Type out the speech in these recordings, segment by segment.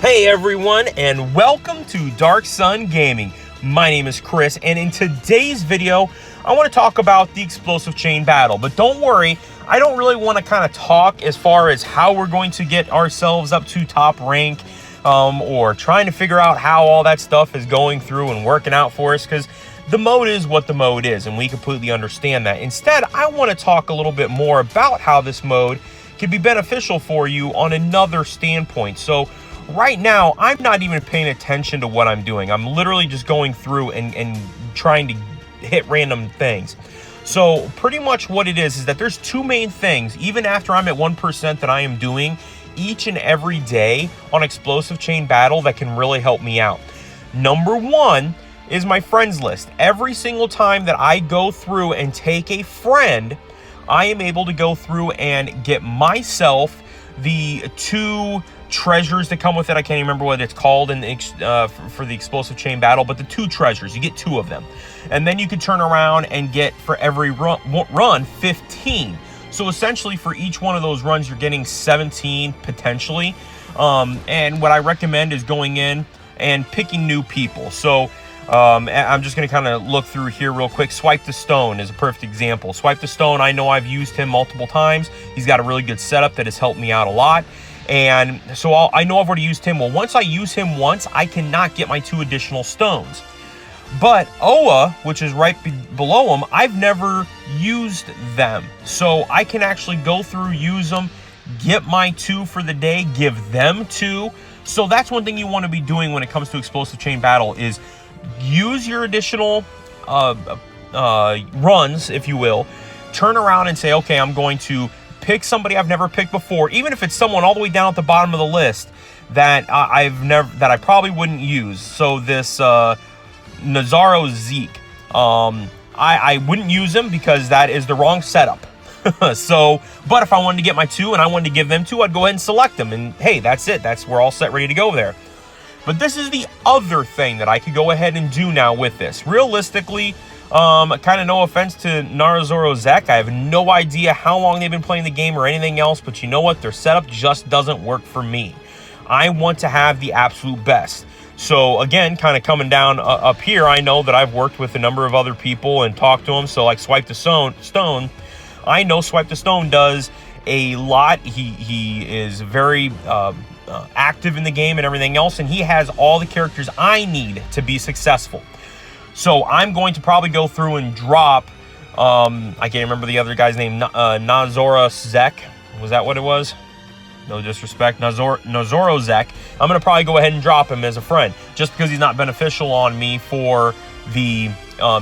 Hey everyone, and welcome to Darkson Gaming. My name is Chris, and in today's video, I want to talk about the explosive chain battle. But don't worry, I don't really want to kind of talk as far as how we're going to get ourselves up to top rank, or trying to figure out how all that stuff is going through and working out for us, because the mode is what the mode is, and we completely understand that. Instead, I want to talk a little bit more about how this mode can be beneficial for you on another standpoint. So right now, I'm not even paying attention to what I'm doing. I'm literally just going through and trying to hit random things. So pretty much what it is that there's two main things, even after I'm at 1%, that I am doing each and every day on explosive chain battle that can really help me out. Number one is my friends list. Every single time that I go through and take a friend, I am able to go through and get myself the two treasures that come with it. I can't even remember what it's called for the explosive chain battle, but the two treasures, you get two of them. And then you can turn around and get, for every run 15. So essentially for each one of those runs, you're getting 17 potentially. And what I recommend is going in and picking new people. So I'm just going to kind of look through here real quick. Swipe the Stone is a perfect example. Swipe the Stone, I know I've used him multiple times. He's got a really good setup that has helped me out a lot. And so I know I've already used him. Well, once I use him once, I cannot get my 2 additional stones. But Oa, which is right below him, I've never used them. So I can actually go through, use them, get my 2 for the day, give them 2. So that's one thing you want to be doing when it comes to explosive chain battle is use your additional runs, if you will. Turn around and say, okay, I'm going to pick somebody I've never picked before, even if it's someone all the way down at the bottom of the list that I probably wouldn't use. So this Nazaro Zeke, I wouldn't use him because that is the wrong setup. So, but if I wanted to get my 2 and I wanted to give them 2, I'd go ahead and select them, and hey, that's it. We're all set, ready to go there. But this is the other thing that I could go ahead and do now with this. Realistically, kind of no offense to Narazoro Zek, I have no idea how long they've been playing the game or anything else, but you know what? Their setup just doesn't work for me. I want to have the absolute best. So again, kind of coming down up here, I know that I've worked with a number of other people and talked to them. So like Swipe the Stone, I know Swipe the Stone does a lot. He is very active in the game and everything else, and he has all the characters I need to be successful. So I'm going to probably go through and drop, I can't remember the other guy's name, Nazora Zek. Was that what it was? No disrespect, Nazoro Zek. I'm going to probably go ahead and drop him as a friend, just because he's not beneficial on me for the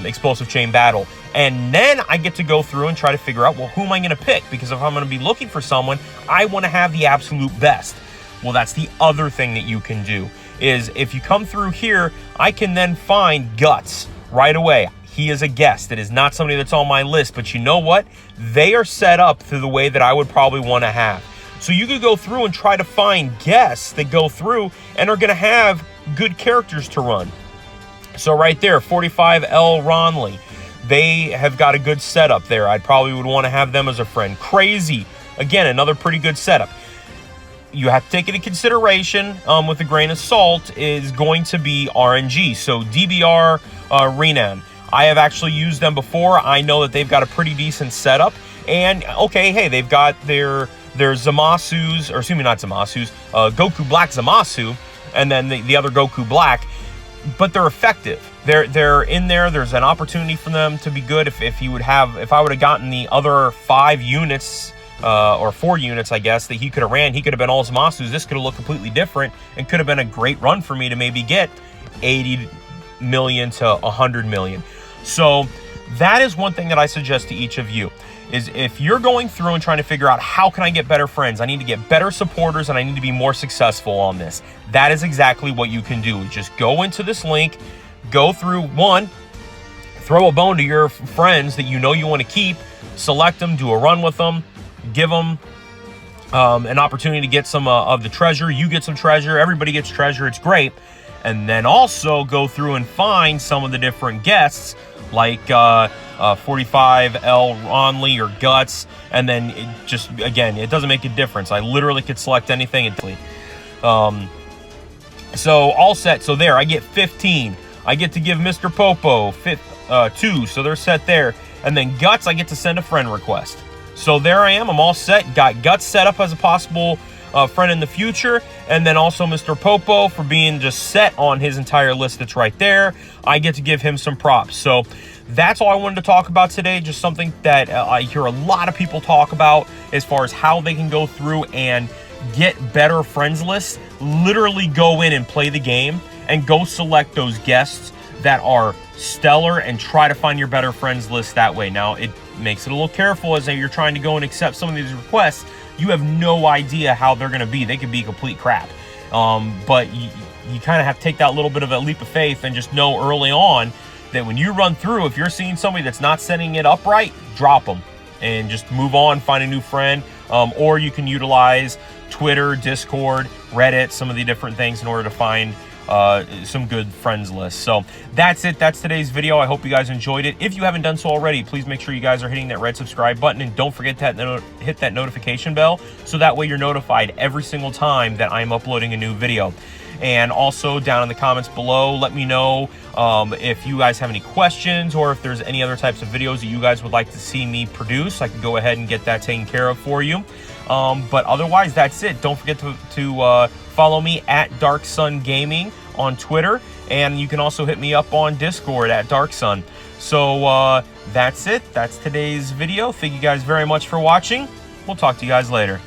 explosive chain battle. And then I get to go through and try to figure out, well, who am I going to pick? Because if I'm going to be looking for someone, I want to have the absolute best. Well, that's the other thing that you can do, is if you come through here, I can then find Guts right away. He is a guest. It is not somebody that's on my list, but you know what? They are set up through the way that I would probably want to have. So you could go through and try to find guests that go through and are going to have good characters to run. So right there, 45L Ronley. They have got a good setup there. I probably would want to have them as a friend. Crazy. Again, another pretty good setup. You have to take it into consideration with a grain of salt is going to be RNG. So DBR Renan. I have actually used them before. I know that they've got a pretty decent setup. And okay, hey, they've got their Zamasus, or excuse me, not Zamasus, Goku Black Zamasu, and then the other Goku Black. But they're effective. They're in there. There's an opportunity for them to be good. If I would have gotten the other 5 units. Or 4 units, I guess, that he could have ran. He could have been all Zamasus. This could have looked completely different and could have been a great run for me to maybe get 80 million to 100 million. So that is one thing that I suggest to each of you, is if you're going through and trying to figure out how can I get better friends, I need to get better supporters, and I need to be more successful on this. That is exactly what you can do. Just go into this link, go through one, throw a bone to your friends that you know you want to keep, select them, do a run with them, give them an opportunity to get some of the treasure. You get some treasure. Everybody gets treasure. It's great. And then also go through and find some of the different guests, like 45L Ronley or Guts. And then it just, again, it doesn't make a difference. I literally could select anything. So all set. So there, I get 15. I get to give Mr. Popo 2, so they're set there. And then Guts, I get to send a friend request. So there I am. I'm all set. Got Guts set up as a possible friend in the future, and then also Mr. Popo for being just set on his entire list that's right there. I get to give him some props. So that's all I wanted to talk about today. Just something that I hear a lot of people talk about as far as how they can go through and get better friends lists. Literally go in and play the game and go select those guests that are stellar and try to find your better friends list that way. Now, it makes it a little careful as you're trying to go and accept some of these requests. You have no idea how they're going to be. They could be complete crap. But you kind of have to take that little bit of a leap of faith and just know early on that when you run through, if you're seeing somebody that's not setting it up right, drop them and just move on, find a new friend. Or you can utilize Twitter, Discord, Reddit, some of the different things in order to find some good friends lists. So that's it. That's today's video. I hope you guys enjoyed it. If you haven't done so already, please make sure you guys are hitting that red subscribe button, and don't forget to hit that notification bell, so that way you're notified every single time that I'm uploading a new video. And also down in the comments below, let me know if you guys have any questions, or if there's any other types of videos that you guys would like to see me produce. I can go ahead and get that taken care of for you. But otherwise, that's it. Don't forget to follow me at Darkson Gaming on Twitter, and you can also hit me up on Discord at Darkson. So that's it. That's today's video. Thank you guys very much for watching. We'll talk to you guys later.